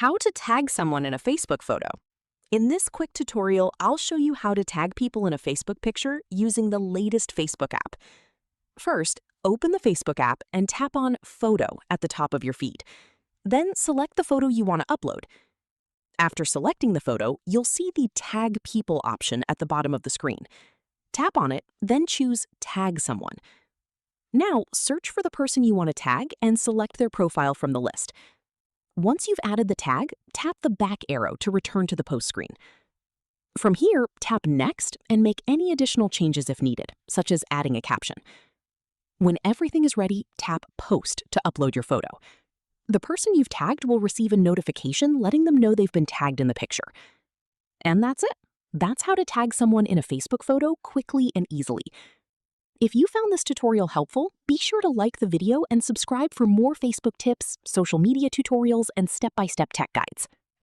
How to tag someone in a Facebook photo. In this quick tutorial, I'll show you how to tag people in a Facebook picture using the latest Facebook app. First, open the Facebook app and tap on Photo at the top of your feed. Then select the photo you want to upload. After selecting the photo, you'll see the Tag People option at the bottom of the screen. Tap on it, then choose Tag Someone. Now, search for the person you want to tag and select their profile from the list. Once you've added the tag, tap the back arrow to return to the post screen. From here, tap Next and make any additional changes if needed, such as adding a caption. When everything is ready, tap Post to upload your photo. The person you've tagged will receive a notification letting them know they've been tagged in the picture. And that's it. That's how to tag someone in a Facebook photo quickly and easily. If you found this tutorial helpful, be sure to like the video and subscribe for more Facebook tips, social media tutorials, and step-by-step tech guides.